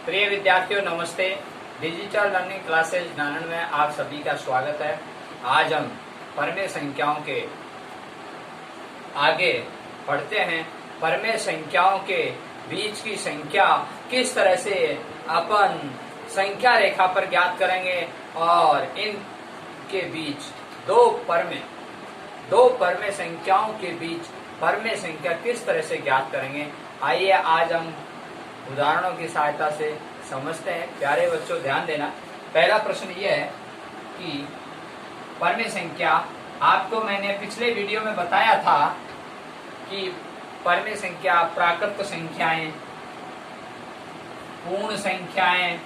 प्रिय विद्यार्थियों नमस्ते। डिजिटल लर्निंग क्लासेज नानन में आप सभी का स्वागत है। आज हम परमेय संख्याओं के आगे बढ़ते हैं। परमेय संख्याओं के बीच की संख्या किस तरह से अपन संख्या रेखा पर ज्ञात करेंगे और इनके बीच दो परमेय संख्याओं के बीच परमेय संख्या किस तरह से ज्ञात करेंगे, आइए आज हम उदाहरणों की सहायता से समझते हैं। प्यारे बच्चों ध्यान देना। पहला प्रश्न यह है कि परमेय संख्या, आपको मैंने पिछले वीडियो में बताया था कि परमेय संख्या प्राकृत संख्याएं, पूर्ण संख्याएं,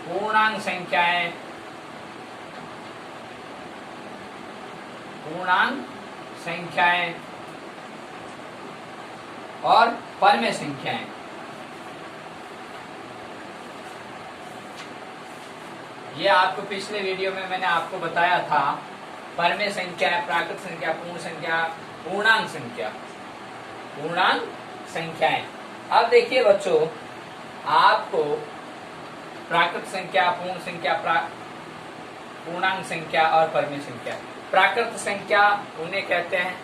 पूर्णांक संख्याएं, और परमेय संख्याएं। ये आपको पिछले वीडियो में मैंने आपको बताया था। परमेय संख्या, प्राकृत संख्या, पूर्ण संख्या, पूर्णांक संख्याएं। अब देखिए बच्चों, आपको प्राकृत संख्या, पूर्ण संख्या, पूर्णांक संख्या और परमेय संख्या। प्राकृत संख्या उन्हें कहते हैं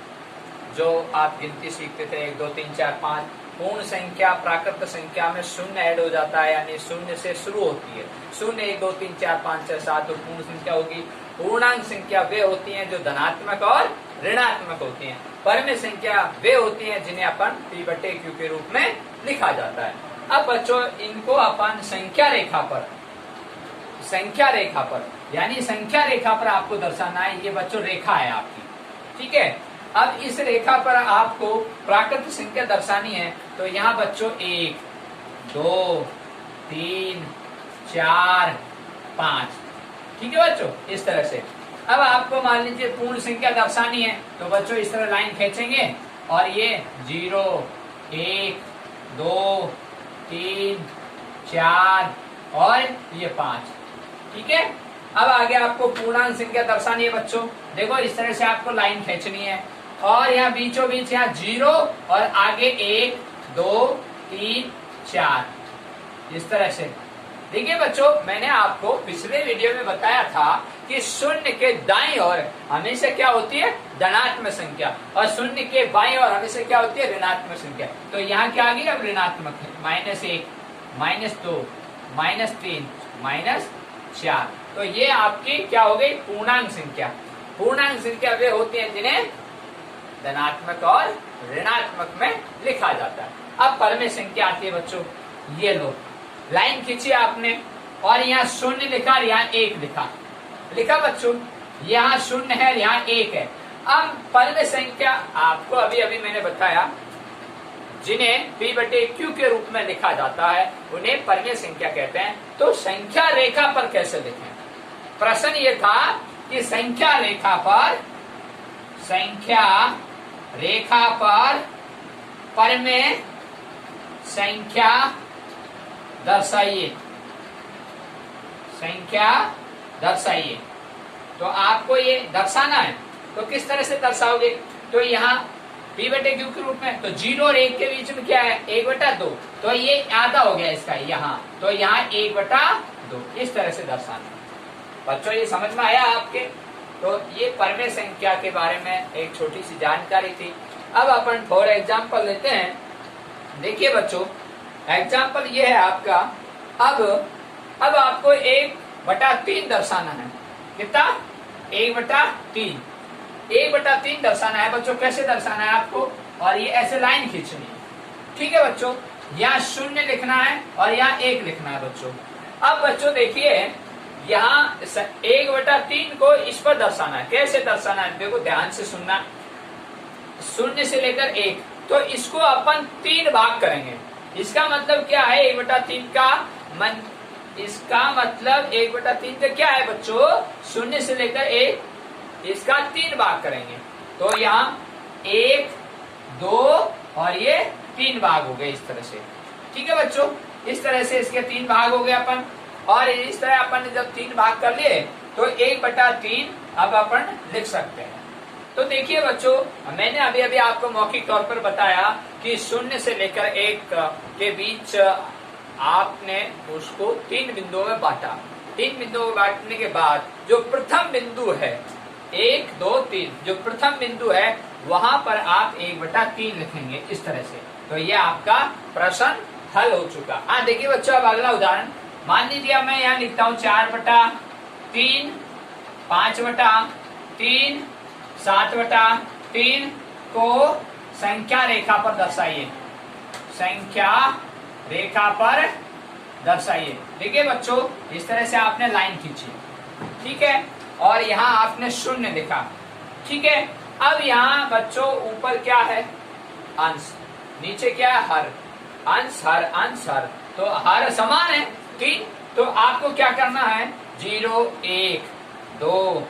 जो आप गिनती सीखते थे 1 2 3 4 5। पूर्ण संख्या, प्राकृत संख्या में शून्य ऐड हो जाता है, यानी शून्य से शुरू होती है। 0 1 2 3 4 5 6 7 तो पूर्ण संख्या होगी। पूर्णांक संख्या वे होती हैं जो धनात्मक और ऋणात्मक होती हैं। परमेय संख्या वे होती हैं जिन्हें अपन P/Q के रूप में लिखा जाता है। अब बच्चों इनको अपन संख्या रेखा पर यानी संख्या रेखा पर आपको दर्शाना है। ये बच्चों रेखा है आपकी, ठीक है। अब इस रेखा पर आपको प्राकृत संख्या दर्शानी है, तो यहाँ बच्चों 1 2 3 4 5, ठीक है बच्चों, इस तरह से। अब आपको मान लीजिए पूर्ण संख्या दर्शानी है, तो बच्चों इस तरह लाइन खींचेंगे और ये 0 1 2 3 4 और ये 5, ठीक है। अब आगे आपको पूर्णांक संख्या दर्शानी है बच्चों। देखो इस तरह से आपको लाइन खींचनी है और यहाँ बीचों बीच यहाँ 0 और आगे 1 2 3 4, इस तरह से। देखिए बच्चों, मैंने आपको पिछले वीडियो में बताया था कि शून्य के दाईं ओर हमेशा क्या होती है, धनात्मक संख्या, और शून्य के बाईं ओर हमेशा क्या होती है, ऋणात्मक संख्या। तो यहाँ क्या आ गई अब ऋणात्मक है, -1 -2 -3 -4। तो ये आपकी क्या हो गई, पूर्णांक संख्या। पूर्णांक संख्या वे होती हैं जिन्हें धनात्मक और ऋणात्मक में लिखा जाता है। अब परमेय संख्या आती है बच्चों। ये लो लाइन खींची आपने और यहाँ 0 लिखा और यहाँ 1 लिखा बच्चों। यहाँ 0 है, यहाँ 1 है। अब परमेय संख्या आपको अभी मैंने बताया जिन्हें P/Q के रूप में लिखा जाता है, उन्हें परमेय संख्या कहते हैं। तो संख्या रेखा पर कैसे लिखें? प्रश्न ये था कि संख्या रेखा पर परमेय संख्या दर्शाइए। तो आपको ये दर्शाना है, तो किस तरह से दर्शाओगे? तो यहाँ P/Q के रूप में, तो 0 और 1 के बीच में क्या है, 1/2, तो ये आधा हो गया इसका यहाँ, तो यहाँ 1/2, इस तरह से दर्शाना। बच्चों ये समझ में आया आपके? तो ये परमेय संख्या के बारे में एक छोटी सी जानकारी थी। अब अपन फॉर एग्जाम्पल लेते हैं। देखिए बच्चों, एग्जाम्पल ये है आपका। अब आपको 1/3 दर्शाना है। कितना? 1/3। 1/3 दर्शाना है बच्चों। कैसे दर्शाना है आपको? और ये ऐसे लाइन खींचनी है, ठीक है बच्चों। यहाँ 0 लिखना है और यहाँ 1 लिखना है बच्चों। अब बच्चों देखिए, यहाँ 1/3 को इस पर दर्शाना है। कैसे दर्शाना है? देखो ध्यान से सुनना। 0 से लेकर 1, तो इसको अपन 3 भाग करेंगे। इसका मतलब क्या है 1/3 का? इसका मतलब 1/3 का क्या है बच्चों? 0 से लेकर 1, इसका 3 भाग करेंगे। तो यहाँ 1 2 और ये 3 भाग हो गए इस तरह से, ठीक है बच्चों। इस तरह से इसके 3 भाग हो गए अपन। और इस तरह अपन ने जब 3 भाग कर लिए तो 1/3 अब अपन लिख सकते हैं। तो देखिए बच्चों, मैंने अभी आपको मौखिक तौर पर बताया कि कि शून्य से लेकर 1 के बीच आपने उसको 3 बिंदुओं में बांटा। 3 बिंदुओं में बांटने के बाद जो प्रथम बिंदु है 1, 2, 3, जो प्रथम बिंदु है वहां पर आप 1/3 लिखेंगे इस तरह से। तो ये आपका प्रश्न हल हो चुका। हाँ देखिए बच्चों, अब अगला उदाहरण मान लीजिए मैं यहाँ लिखता हूँ 4/3, 5/3, 7/3 को संख्या रेखा पर दर्शाइए। संख्या रेखा पर दर्शाइए। देखिए बच्चों, इस तरह से आपने लाइन खींची, ठीक है, और यहाँ आपने शून्य लिखा, ठीक है। अब यहाँ बच्चों ऊपर क्या है? अंश, नीचे क्या है? हर। अंश हर, अंश हर, तो हर समान है, ठीक। तो आपको क्या करना है? 0, 1, 2,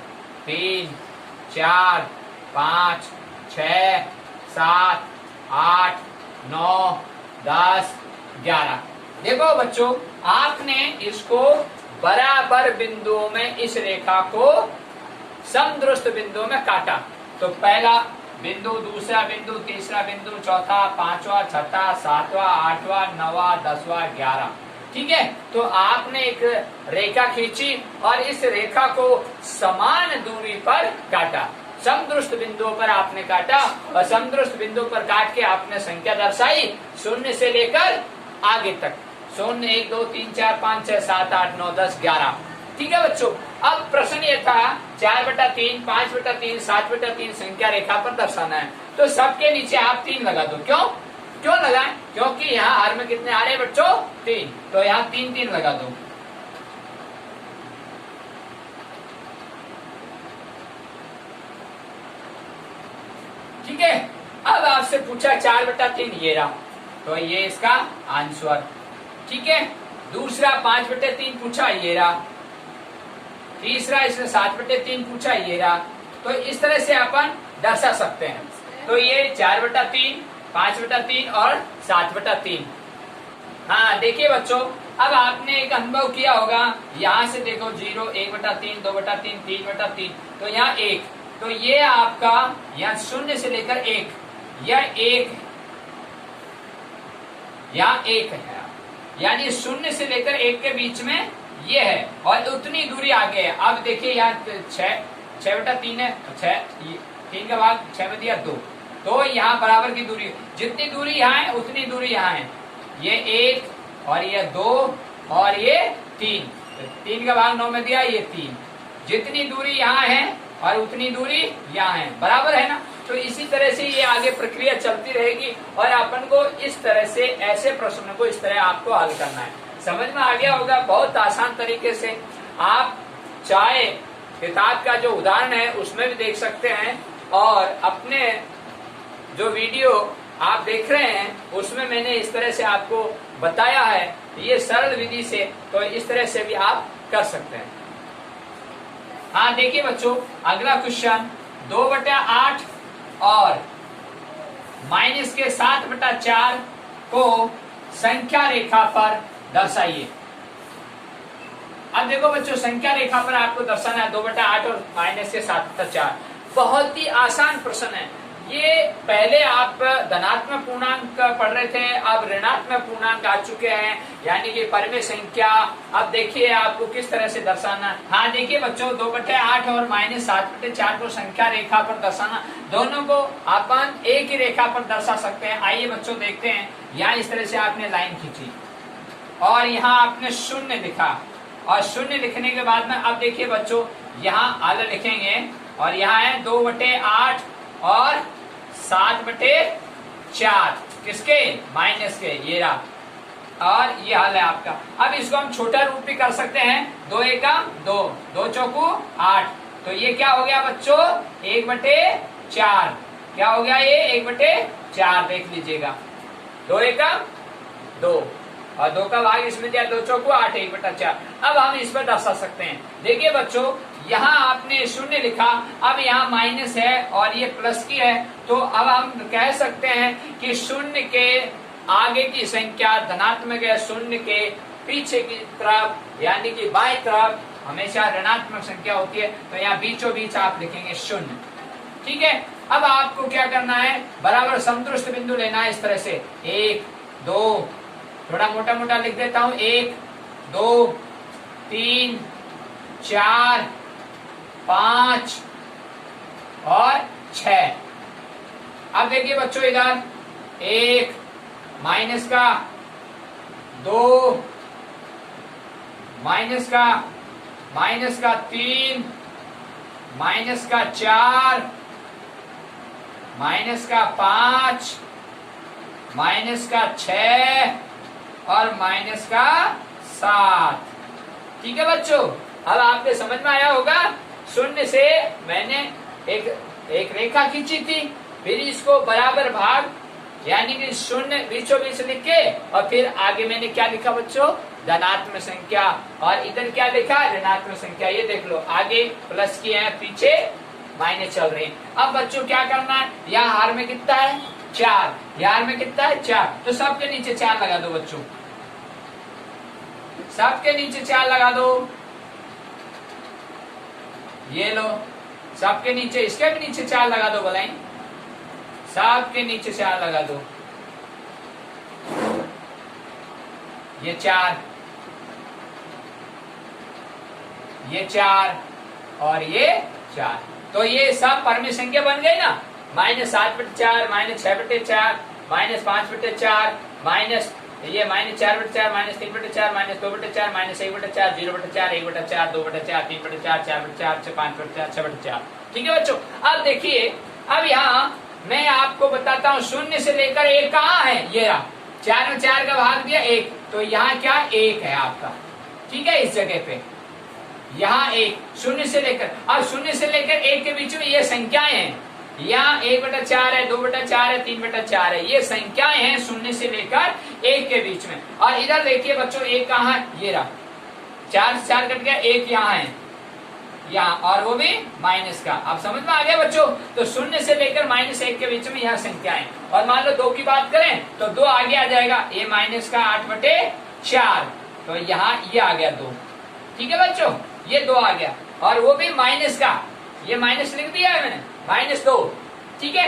3, 4, 5, 6, 7, 8, 9, 10, 11। देखो बच्चों, आपने इसको बराबर बिंदुओं में इस रेखा को समदृष्ट बिंदुओं में काटा। तो पहला बिंदु, दूसरा बिंदु, तीसरा बिंदु, चौथा, 5वां, 6वां, 7वां, 8वां, 9वां, 10वां, 11, ठीक है। तो आपने एक रेखा खींची और इस रेखा को समान दूरी पर काटा। समदृष्ट बिंदुओं पर आपने काटा और समदृष्ट बिंदु पर काट के आपने संख्या दर्शाई 0 से लेकर आगे तक। 0, 1, 2, 3, 4, 5, 6, 7, 8, 9, 10, 11, ठीक है बच्चों। अब प्रश्न ये था 4/3, 5/3, 7/3 संख्या रेखा पर दर्शाना है। तो सबके नीचे आप 3 लगा दो। क्यों लगाएं? क्योंकि यहाँ हर में कितने आ रहे हैं बच्चों? 3, तो यहाँ 3, 3 लगा दो। ठीक है। अब आपसे पूछा 4/3 ये रहा, तो ये इसका आंसर, ठीक है। दूसरा 5/3 पूछा, ये रहा। तीसरा इसने 7/3 पूछा, ये रहा। तो इस तरह से अपन दर्शा सकते हैं। तो ये 4/3, 5/3 और 7/3। हाँ देखिए बच्चों, अब आपने एक अनुभव किया होगा, यहाँ से देखो 0, 1/3, 2/3, 3/3, तो यहाँ 1, तो ये आपका यहाँ 0 से लेकर 1, यह 1, यहाँ 1 है, यानी 0 से लेकर 1 के बीच में ये है और उतनी दूरी आगे है। अब देखिए यहाँ 6/3 है, 3 का भाग 6 में दिया 2, तो यहाँ बराबर की दूरी, जितनी दूरी यहाँ है उतनी दूरी यहाँ है। ये 1 और ये 2 और ये 3, 3 का भाग 9 में दिया, ये 3, जितनी दूरी यहाँ है और उतनी दूरी यहाँ है, बराबर है ना। तो इसी तरह से ये आगे प्रक्रिया चलती रहेगी और अपन को इस तरह से ऐसे प्रश्नों को इस तरह आपको हल करना है। समझ में आ गया होगा? बहुत आसान तरीके से आप चाहे किताब का जो उदाहरण है उसमें भी देख सकते हैं और अपने जो वीडियो आप देख रहे हैं उसमें मैंने इस तरह से आपको बताया है, ये सरल विधि से, तो इस तरह से भी आप कर सकते हैं। हाँ देखिए बच्चों, अगला क्वेश्चन 2/8 और -7/4 को संख्या रेखा पर दर्शाइए। अब देखो बच्चों, संख्या रेखा पर आपको दर्शाना है 2/8 और -7/4। बहुत ही आसान प्रश्न है ये। पहले आप धनात्मक पूर्णांक पढ़ रहे थे, अब ऋणात्मक पूर्णांक आ चुके हैं, यानी कि परिमेय संख्या। अब देखिए आपको किस तरह से दर्शाना। हाँ देखिए बच्चों, 2/8 और -7/4 को संख्या रेखा पर दर्शाना, दोनों को अपन एक ही रेखा पर दर्शा सकते हैं। आइए बच्चों देखते हैं। यहाँ इस तरह से आपने लाइन खींची और यहाँ आपने 0 लिखा और 0 लिखने के बाद में अब देखिए बच्चों, यहाँ आगे लिखेंगे और यहाँ है 2/8 और 7/4, किसके? माइनस के, ये रहा। और ये हाल है आपका। अब इसको हम छोटा रूप भी कर सकते हैं, 2 एका 2, 2 चौकू 8, तो ये क्या हो गया बच्चों? 1/4। क्या हो गया ये? 1/4, देख लीजिएगा। 2 एका 2 और 2 का भाग इसमें दिया, 2 चौकू 8, 1/4। अब हम इस पर दर्शा सकते हैं। देखिए बच्चों, यहाँ आपने 0 लिखा, अब यहाँ माइनस है और ये प्लस की है, तो अब हम कह सकते हैं कि 0 के आगे की संख्या धनात्मक है, 0 के पीछे की तरफ यानी कि बाएं तरफ हमेशा ऋणात्मक संख्या होती है। तो यहाँ बीचों बीच आप लिखेंगे 0, ठीक है। अब आपको क्या करना है, बराबर समतुष्ट बिंदु लेना है इस तरह से, 1 2, थोड़ा मोटा मोटा लिख देता हूं, 1 2 3 4 5 और 6। अब देखिए बच्चों इधर 1 माइनस का 2 माइनस का 3 माइनस का 4 माइनस का 5 माइनस का 6 और माइनस का 7। ठीक है बच्चों, अब आपके समझ में आया होगा। शून्य से मैंने एक रेखा खींची थी, फिर इसको बराबर भाग यानी कि शून्य बीचों बीच लिख के, और फिर आगे मैंने क्या लिखा बच्चों, धनात्मक संख्या, और इधर क्या लिखा, ऋणात्मक संख्या। ये देख लो, आगे प्लस किए हैं, पीछे माइनस चल रहे हैं। अब बच्चों क्या करना है, यहाँ हार में कितना है 4, यहाँ में कितना है 4, तो सबके नीचे 4 लगा दो बच्चों, सबके नीचे 4 लगा दो। ये लो, सबके नीचे, इसके भी नीचे 4 लगा दो, बोलाई सबके नीचे 4 लगा दो। ये 4, ये 4 और ये 4, तो ये सब परमेय संख्या बन गई ना। -7/4, -6/4, -5/4, माइनस ये -4/4, -3/4, -2/4, -1/4, 0/4, 1/4, 2/4, 3/4, 4/4, 5/4, 6/4। ठीक है बच्चों, अब देखिए, अब यहाँ मैं आपको बताता हूँ, शून्य से लेकर 1 कहाँ है, ये रहा, 4 में 4 का भाग दिया 1, तो यहाँ क्या 1 है आपका। ठीक है, इस जगह पे यहाँ 1, शून्य से लेकर, अब शून्य से लेकर 1 के बीच में ये संख्याएं हैं, यहाँ 1/4 है, 2/4 है, 3/4 है, ये संख्याएं हैं शून्य से लेकर 1 के बीच में। और इधर देखिए बच्चों 1 कहाँ है, ये रहा, 4 से 4 कट गया, 1 यहाँ है, यहाँ, और वो भी माइनस का। आप समझ में आ गया बच्चों, तो शून्य से लेकर -1 के बीच में यह संख्याएं। और मान लो 2 की बात करें तो 2 आगे आ जाएगा, ये माइनस का 8/4, तो यहाँ ये आ गया 2। ठीक है बच्चों, ये 2 आ गया, और वो भी माइनस का, ये माइनस लिख दिया है मैंने, -2। ठीक है,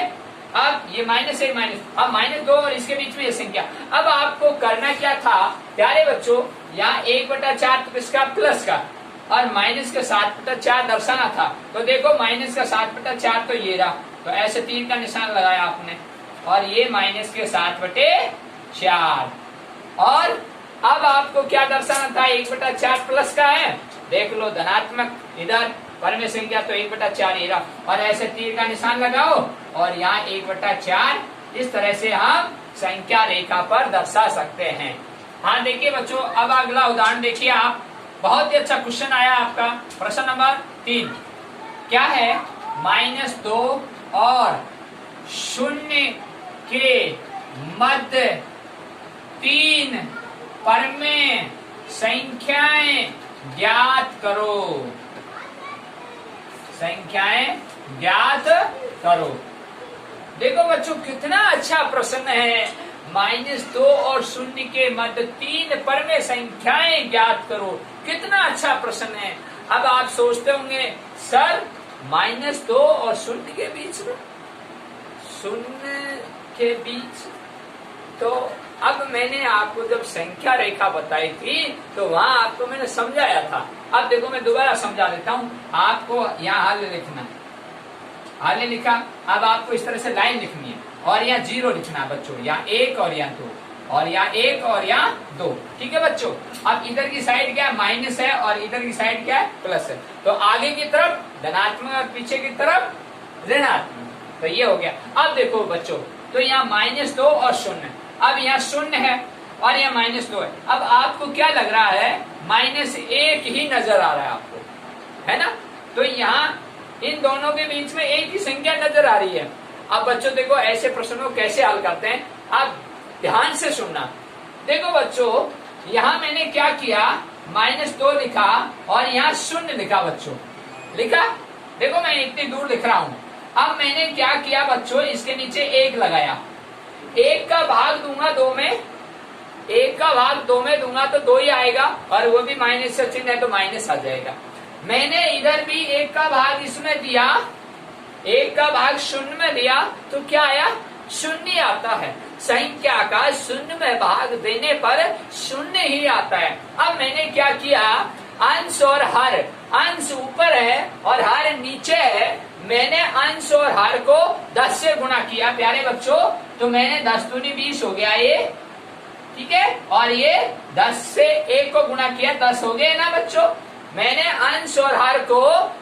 अब ये -1 माइनस, अब -2 और इसके बीच में ये संख्या। अब आपको करना क्या था प्यारे बच्चों, यहाँ 1/4 तो इसका प्लस का, और माइनस का 7/4 दर्शाना था। तो देखो माइनस का 7/4 तो ये रहा, तो ऐसे तीर का निशान लगाया आपने, और ये माइनस के 7/4। और अब आपको क्या दर्शाना था, 1/4 प्लस का है, देख लो धनात्मक, इधर परमेय संख्या तो 1/4 ये रहा, और ऐसे तीर का निशान लगाओ, और यहाँ 1/4 इस तरह से हम संख्या रेखा पर दर्शा सकते हैं। हाँ देखिए बच्चों, अब अगला उदाहरण देखिए आप, बहुत ही अच्छा क्वेश्चन आया आपका, प्रश्न नंबर 3 क्या है, -2 और 0 के मध्य 3 परमेय संख्याएं ज्ञात करो, संख्याएं ज्ञात करो। देखो बच्चों कितना अच्छा प्रश्न है, -2 और 0 के मध्य 3 परमेय संख्याएं ज्ञात करो, कितना अच्छा प्रश्न है। अब आप सोचते होंगे सर -2 और 0 के बीच में, 0 के बीच, तो अब मैंने आपको जब संख्या रेखा बताई थी तो वहां आपको मैंने समझाया था। अब देखो मैं दोबारा समझा देता हूँ आपको, यहाँ हल लिखना, हल लिखा, अब आपको इस तरह से लाइन लिखनी है, और यहाँ 0 लिखना है बच्चों, यहाँ 1 और यहाँ 2, और यहाँ 1 और यहाँ 2। ठीक है बच्चों, अब इधर की साइड क्या है, माइनस है, और इधर की साइड क्या है, प्लस है, तो आगे की तरफ धनात्मक और पीछे की तरफ ऋणात्मक, तो ये हो गया। अब देखो बच्चों, तो यहाँ -2 और 0, अब यहाँ 0 है और यहाँ -2 है। अब आपको क्या लग रहा है, -1 ही नजर आ रहा है आपको, है ना, तो यहाँ इन दोनों के बीच में एक ही संख्या नजर आ रही है। अब बच्चों देखो ऐसे प्रश्नों को कैसे हल करते हैं, आप ध्यान से सुनना। देखो बच्चों, यहाँ मैंने क्या किया, -2 लिखा और यहाँ 0 लिखा बच्चों, लिखा, देखो मैं इतनी दूर लिख रहा हूँ। अब मैंने क्या किया बच्चों, इसके नीचे 1 लगाया, 1 का भाग दूंगा 2 में, 1 का भाग 2 में दूंगा तो 2 ही आएगा, और वो भी माइनस से चिन्ह है तो माइनस आ जाएगा। मैंने इधर भी 1 का भाग इसमें दिया 1 का भाग शून्य में दिया तो क्या आया, शून्य आता है। संख्या का शून्य में भाग देने पर शून्य ही आता है। अब मैंने क्या किया, अंश और हर, अंश ऊपर है और हर नीचे है, मैंने अंश और हर को 10 से गुणा किया प्यारे बच्चों, तो मैंने 10 दूनी 20 हो गया ये, ठीक है, और ये 10 से 1 को गुणा किया, 10 हो गए ना बच्चों। मैंने अंश और हर को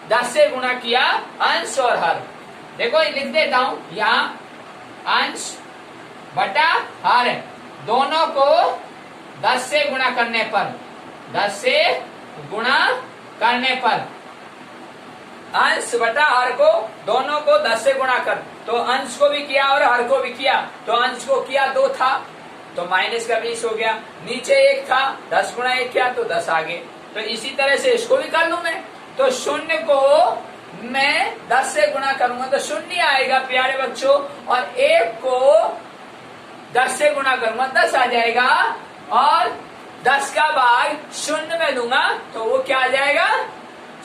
10 से गुणा किया, अंश और हर, देखो लिख देता हूं यहाँ, अंश बटा हर दोनों को 10 से गुणा करने पर, 10 से गुणा करने पर, अंश बटा हर को दोनों को 10 से गुणा कर, तो अंश को भी किया और हर को भी किया, तो अंश को किया 2 था तो माइनस का 20 हो गया, नीचे 1 था 10 गुणा 1 किया तो 10 आ गए। तो इसी तरह से इसको भी कर लू मैं, तो शून्य को मैं 10 से गुणा करूंगा तो शून्य आएगा प्यारे बच्चों, और 1 को 10 से गुणा करूंगा 10 आ जाएगा, और 10 का भाग शून्य में दूंगा तो वो क्या आ जाएगा,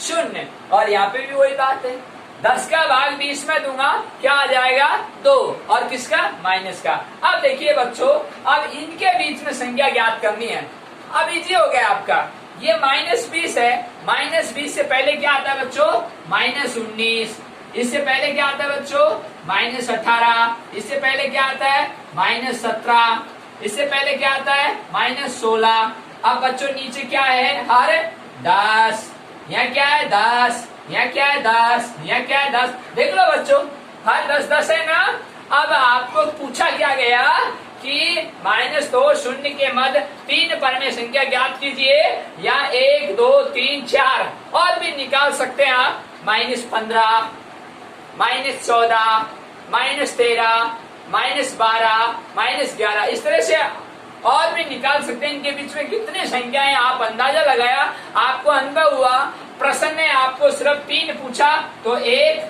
शून्य। और यहाँ पे भी वही बात है, 10 का भाग 20 में दूंगा क्या आ जाएगा, 2, और किसका, माइनस का। अब देखिए बच्चों, अब इनके बीच में संख्या ज्ञात करनी है। अब इजी हो गया आपका, ये -20 है, -20 से पहले क्या आता है बच्चों, -19, इससे पहले क्या आता है बच्चों, -18, इससे पहले क्या आता है, -17, इससे पहले क्या आता है, -16। अब बच्चों नीचे क्या है, हर 10, यहाँ क्या है 10, यहाँ क्या है 10, यहाँ क्या है 10, देख लो बच्चों, हर 10 10 है ना। अब आपको पूछा क्या गया कि -2 शून्य के मध्य 3 परमेय संख्या ज्ञात कीजिए, या 1 2 3 4 और भी निकाल सकते हैं आप, -15, -14, -13, -12, -11, इस तरह से और भी निकाल सकते हैं। इनके बीच में कितनी संख्याएं आप अंदाजा लगाया, आपको अनुभव हुआ। प्रश्न ने आपको सिर्फ 3 पूछा, तो 1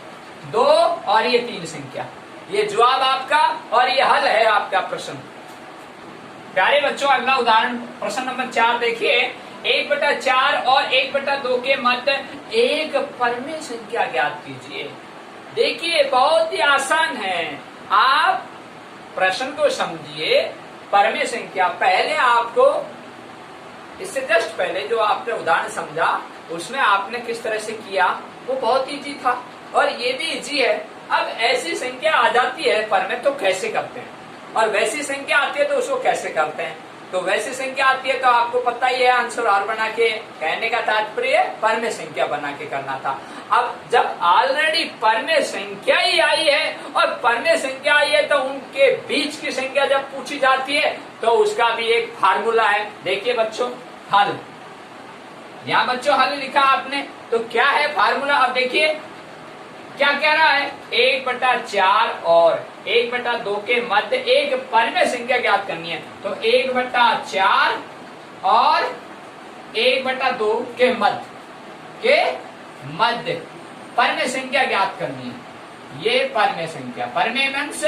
2 और ये 3 संख्या, ये जवाब आपका और ये हल है आपका प्रश्न। प्यारे बच्चों, अगला उदाहरण प्रश्न नंबर 4 देखिए, 1/4 और 1/2 के मध्य एक परमेय संख्या ज्ञात कीजिए। देखिए बहुत ही आसान है, आप प्रश्न को समझिए। परमेय संख्या, पहले आपको इससे जस्ट पहले जो आपने उदाहरण समझा उसमें आपने किस तरह से किया वो बहुत इजी था, और ये भी इजी है। अब ऐसी संख्या आ जाती है परमेय तो कैसे करते हैं, और वैसी संख्या आती है तो उसको कैसे करते हैं। तो वैसी संख्या आती है तो आपको पता ही है, आंसर आर बना के, कहने का तात्पर्य परमेय संख्या बना के करना था। अब जब ऑलरेडी परमेय संख्या ही आई है और परमेय संख्या आई है तो उनके बीच की संख्या जब पूछी जाती है तो उसका भी एक फार्मूला है। देखिए बच्चों, हल, यहाँ बच्चों हल लिखा आपने, तो क्या है फार्मूला। अब देखिए क्या कह रहा है, 1/4 और 1/2 के मध्य एक परमेय संख्या ज्ञात करनी है। तो 1/4 और 1/2 के मध्य परमेय संख्या ज्ञात करनी है। ये परमेय संख्या, परमेय मीन्स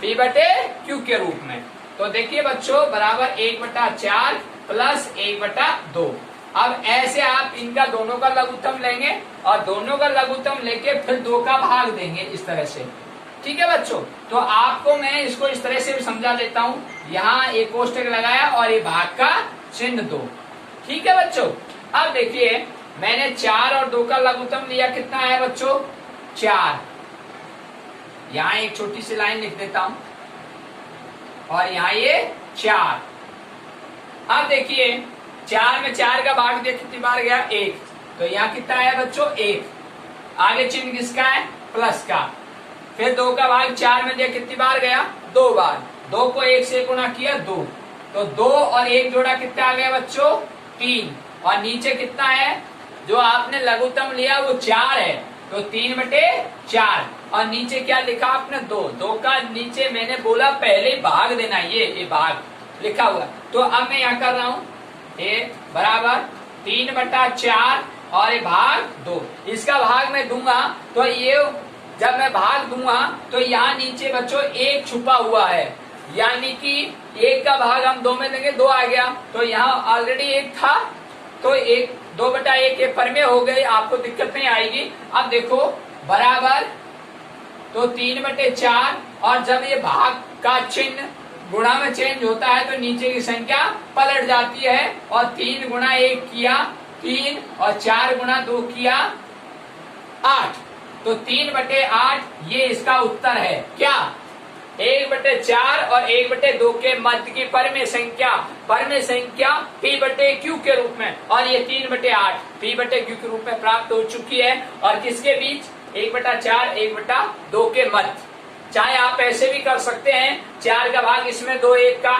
P/Q के रूप में। तो देखिए बच्चों, बराबर 1/4 प्लस 1/2। अब ऐसे आप इनका दोनों का लघुत्तम लेंगे और दोनों का लघुत्तम लेके फिर 2 का भाग देंगे इस तरह से, ठीक है बच्चों। तो आपको मैं इसको इस तरह से भी समझा देता हूं, यहाँ एक कोष्टक लगाया और ये भाग का चिन्ह 2, ठीक है बच्चों। अब देखिए मैंने 4 और 2 का लघुत्तम लिया, कितना है बच्चों, 4। यहाँ एक छोटी सी लाइन लिख देता हूं, और यहाँ ये 4। अब देखिए 4 में 4 का भाग दिया, कितनी बार गया, 1, तो यहाँ कितना है बच्चों, 1। आगे चिन्ह किसका है, प्लस का। फिर 2 का भाग 4 में दिया, कितनी बार गया, 2 बार। 2 को 1 से गुणा किया, 2, तो 2 और 1 जोड़ा कितना आ गया बच्चों, 3। और नीचे कितना है, जो आपने लघुत्तम लिया वो 4 है, तो 3/4। और नीचे क्या लिखा आपने, 2। 2 का नीचे मैंने बोला पहले भाग देना, ये भाग लिखा हुआ। तो अब मैं यहाँ कर रहा हूँ, ये बराबर 3/4 और ये भाग 2। इसका भाग मैं दूंगा तो ये, जब मैं भाग दूंगा तो यहाँ नीचे बच्चों 1 छुपा हुआ है, यानी कि 1 का भाग हम 2 में देंगे, 2 आ गया। तो यहाँ ऑलरेडी 1 था, तो 2/1 ये परमेय हो गई, आपको दिक्कत नहीं आएगी। अब देखो बराबर तो 3/4, और जब ये भाग का चिन्ह गुणा में चेंज होता है तो नीचे की संख्या पलट जाती है, और 3 गुणा 1 किया 3, और 4 गुणा 2 किया 8, तो 3/8 ये इसका उत्तर है। क्या? 1/4 और 1/2 के मध्य की परमेय संख्या P/Q के रूप में, और ये 3/8 P/Q के रूप में प्राप्त हो चुकी है। और किसके बीच? 1/4 1/2 के मध्य। चाहे आप ऐसे भी कर सकते हैं, 4 का भाग इसमें 2 1 का,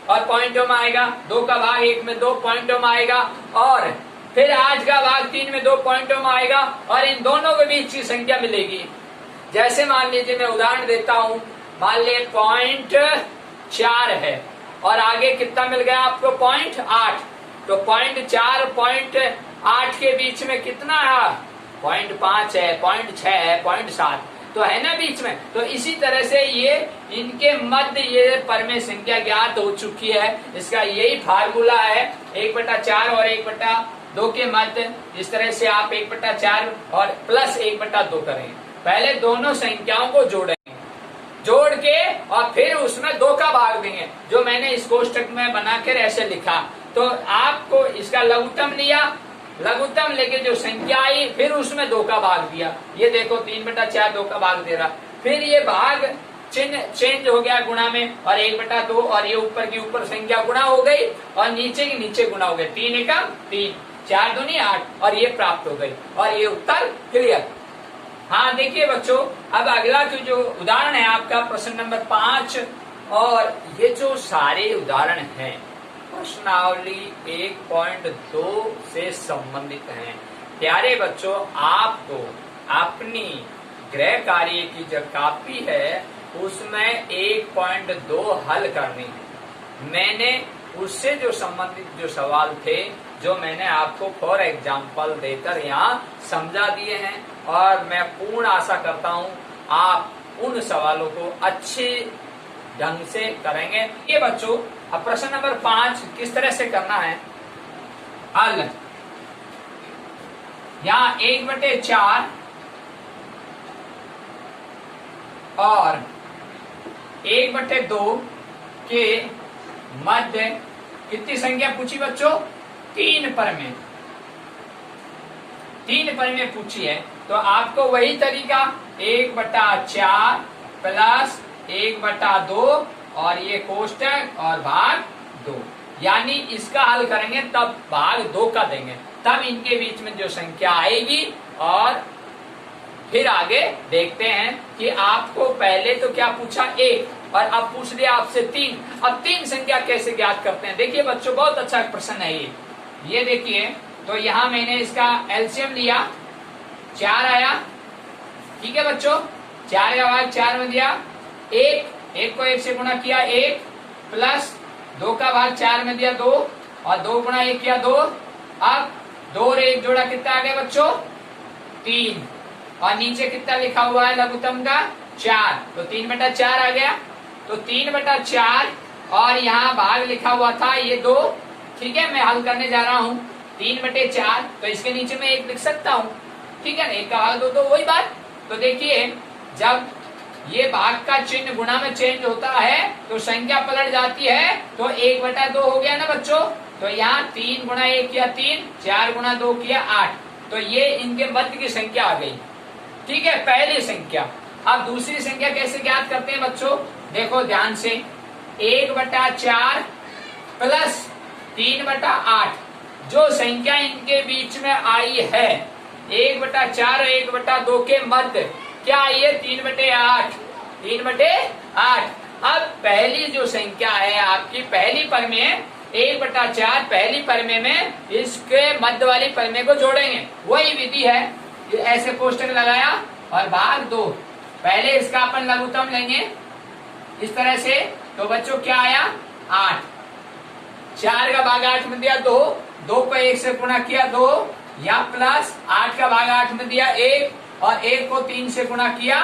और पॉइंटों में आएगा, 2 का भाग 1 में 2 पॉइंटों में आएगा, और फिर 8 का भाग 3 में 2 पॉइंटों में आएगा, और इन दोनों के बीच की संख्या मिलेगी। जैसे मान लीजिए, मैं उदाहरण देता हूं, मान लीजिए 0.4 है, और आगे कितना मिल गया आपको? 0.8, तो 0.4 0.8 के बीच में कितना है? 0.5 है, 0.6 है, 0.7 तो है ना बीच में। तो इसी तरह से ये इनके मध्य ये परमेय संख्या ज्ञात हो चुकी है। इसका यही फार्मूला है, 1/4 और 1/2 के मध्य। इस तरह से आप 1/4 और प्लस 1/2 करेंगे। पहले दोनों संख्याओं को जोड़ेंगे, जोड़ के और फिर उसमें 2 का भाग देंगे, जो मैंने इस कोष्टक में बनाकर ऐसे लिखा। तो आपको इसका लघुत्तम लिया, लघुत्तम लेके जो संख्या आई, फिर उसमें 2 का भाग दिया। ये देखो 3/4 2 का भाग दे रहा, फिर ये भाग चिन्ह चेंज हो गया गुणा में, और 1/2, और ये ऊपर की ऊपर संख्या गुणा हो गई, और नीचे की नीचे गुणा हो गई। 3 एकम 3, 4 दूनी 8, और ये प्राप्त हो गई, और ये उत्तर क्लियर। हाँ देखिए बच्चों, अब अगला जो उदाहरण है आपका प्रश्न नंबर 5, और ये जो सारे उदाहरण हैं प्रश्नावली 1.2 से संबंधित हैं। प्यारे बच्चों, आपको अपनी गृह कार्य की जो कॉपी है उसमें 1.2 हल करनी है। मैंने उससे जो संबंधित जो सवाल थे, जो मैंने आपको फॉर एग्जाम्पल देकर यहाँ समझा दिए हैं, और मैं पूर्ण आशा करता हूँ आप उन सवालों को अच्छे ढंग से करेंगे। ये बच्चों, अब प्रश्न नंबर 5 किस तरह से करना है हल। यहाँ 1/4 और 1/2 के मध्य कितनी संख्या पूछी बच्चों? 3 परमेय, 3 परमेय पूछी है। तो आपको वही तरीका 1/4 प्लस 1/2 और ये कोष्टक और भाग 2, यानी इसका हल करेंगे तब भाग 2 का देंगे, तब इनके बीच में जो संख्या आएगी। और फिर आगे देखते हैं कि आपको पहले तो क्या पूछा 1, और अब पूछ लिया आपसे 3। अब 3 संख्या कैसे ज्ञात करते हैं? देखिए बच्चों, बहुत अच्छा प्रश्न है ये देखिए। तो यहाँ मैंने इसका एलसीएम लिया, 4 आया, ठीक है बच्चों। 4 का भाग 4 में दिया 1, 1 को 1 से गुणा किया 1, प्लस 2 का भाग 4 में दिया 2, और 2 गुणा 1 किया 2। अब 2 और 1 जोड़ा कितना आ गया बच्चों? 3, और नीचे कितना लिखा हुआ है लघुत्तम का? 4, तो 3/4 आ गया। तो 3/4 और यहाँ भाग लिखा हुआ था ये 2, ठीक है। मैं हल करने जा रहा हूँ 3/4, तो इसके नीचे मैं 1 लिख सकता हूँ, ठीक है ना। 1 का भाग 2, तो वही बात। तो देखिए, जब ये भाग का चिन्ह गुणा में चेंज होता है तो संख्या पलट जाती है, तो 1/2 हो गया ना बच्चों। तो यहाँ 3 गुणा 1 किया 3, 4 गुणा 2 किया 8, तो ये इनके मध्य की संख्या आ गई, ठीक है, पहली संख्या। अब दूसरी संख्या कैसे ज्ञात करते हैं बच्चों? देखो ध्यान से, 1/4 प्लस 3/8, जो संख्या इनके बीच में आई है 1/4 और 1/2 के मध्य, क्या आई है? 3/8, 3/8। अब पहली जो संख्या है आपकी पहली परमेय 1/4, पहली परमेय में इसके मध्य वाली परमेय को जोड़ेंगे, वही विधि है। ऐसे कोष्टक लगाया और भाग 2, पहले इसका अपन लघुत्तम लेंगे इस तरह से। तो बच्चों क्या आया? 8, 4 का भाग 8 में दिया 2, 2 को 1 से गुणा किया 2, या प्लस 8 का भाग 8 में दिया 1, और 1 को 3 से गुणा किया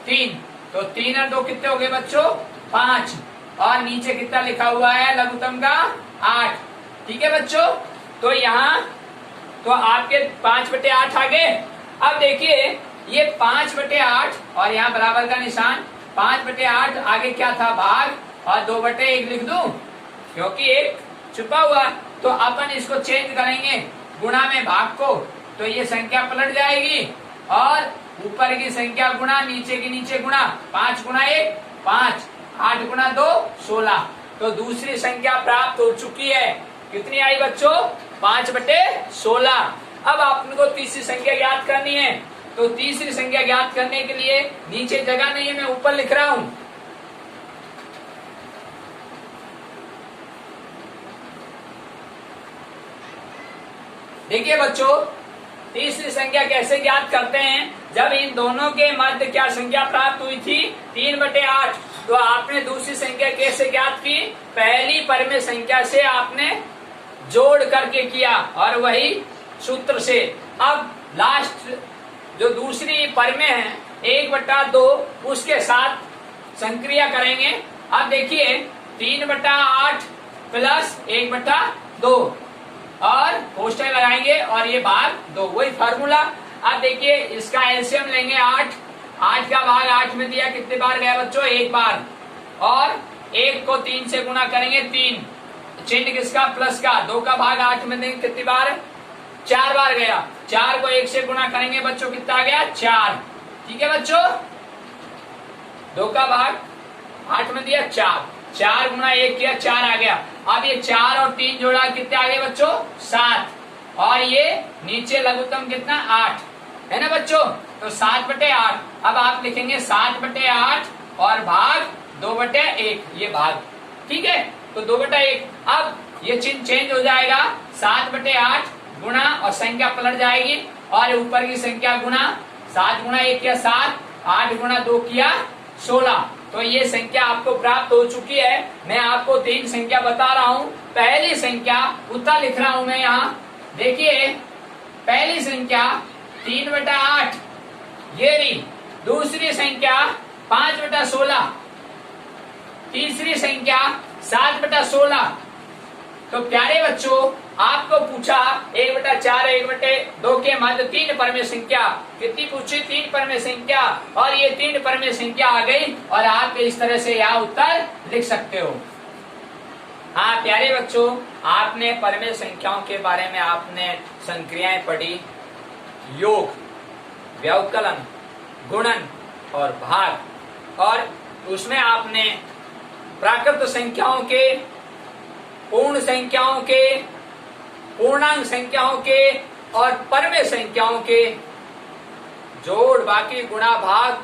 3, तो 3 और 2 कितने हो गए बच्चों? 5, और नीचे कितना लिखा हुआ है लघुत्तम का? 8, ठीक है बच्चों। तो यहाँ तो आपके 5/8 आ गए। अब देखिए ये 5/8 और यहाँ बराबर का निशान, 5/8 आगे क्या था भाग, और 2/1 लिख दूं क्योंकि एक छुपा हुआ। तो अपन इसको चेंज करेंगे गुणा में भाग को, तो ये संख्या पलट जाएगी और ऊपर की संख्या गुणा, नीचे की नीचे गुणा, 5 × 1 5, 8 × 2 16। तो दूसरी संख्या प्राप्त हो चुकी है। कितनी आई बच्चों? 5/16। अब आपको तीसरी संख्या ज्ञात करनी है। तो तीसरी संख्या ज्ञात करने के लिए नीचे जगह नहीं है, मैं ऊपर लिख रहा हूं। देखिए बच्चों, तीसरी संख्या कैसे ज्ञात करते हैं? जब इन दोनों के मध्य क्या संख्या प्राप्त हुई थी? 3/8। तो आपने दूसरी संख्या कैसे ज्ञात की? पहली परिमेय संख्या से आपने जोड़ करके किया और वही सूत्र से। अब लास्ट जो दूसरी परिमेय है 1/2, उसके साथ संक्रिया करेंगे। अब देखिए 3/8 प्लस 1/2 और कोष्टक लगाएंगे और ये भाग 2, वही फार्मूला। अब देखिए इसका एलसीएम लेंगे 8 का भाग 8 में दिया, कितने बार गया बच्चों? 1 बार। और 1 को 3 से गुणा करेंगे 3, चिन्ह किसका? प्लस का। 2 का भाग 8 में देंगे, कितनी बार? 4 बार गया। 4 को 1 से गुणा करेंगे बच्चों, कितना आ गया? 4। ठीक है बच्चों, 2 का भाग 8 में दिया 4, 4 × 1 किया 4 आ गया। अब ये 4 और 3 जोड़ा, कितने आ गए बच्चों? 7। और ये नीचे लघुत्तम कितना? 8 है ना बच्चों। तो 7/8। अब आप लिखेंगे 7/8 और भाग 2/1, ये भाग। ठीक है, तो 2/1। अब ये चिन्ह चेंज हो जाएगा, 7/8 गुणा और संख्या पलट जाएगी और ऊपर की संख्या गुणा, 7 × 1 किया 7, 8 × 2 किया 16। तो ये संख्या आपको प्राप्त हो चुकी है। मैं आपको 3 संख्या बता रहा हूँ। पहली संख्या उत्तर लिख रहा हूं मैं यहाँ। देखिए पहली संख्या 3/8 ये रही, दूसरी संख्या 5/16, तीसरी संख्या 7/16। तो प्यारे बच्चों, आपको पूछा 1/4 1/2 के मध्य 3 परिमेय संख्या, कितनी पूछी? 3 परिमेय संख्या, और ये 3 परिमेय संख्या आ गई और आप इस तरह से यहाँ उत्तर लिख सकते हो। हाँ प्यारे बच्चों, आपने परिमेय संख्याओं के बारे में आपने संक्रियाएं पढ़ी, योग, व्यवकलन, गुणन और भाग, और उसमें आपने प्राकृत संख्याओं के, पूर्ण संख्याओं के, पूर्णांक संख्याओं के और परिमेय संख्याओं के जोड़, बाकी, गुणा, भाग,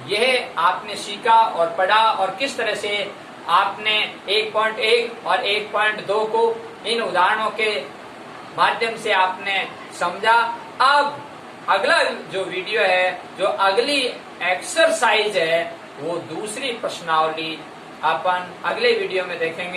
यह आपने सीखा और पढ़ा, और किस तरह से आपने 1.1 और 1.2 को इन उदाहरणों के माध्यम से आपने समझा। अब अगला जो वीडियो है, जो अगली एक्सरसाइज है, वो दूसरी प्रश्नावली अपन अगले वीडियो में देखेंगे।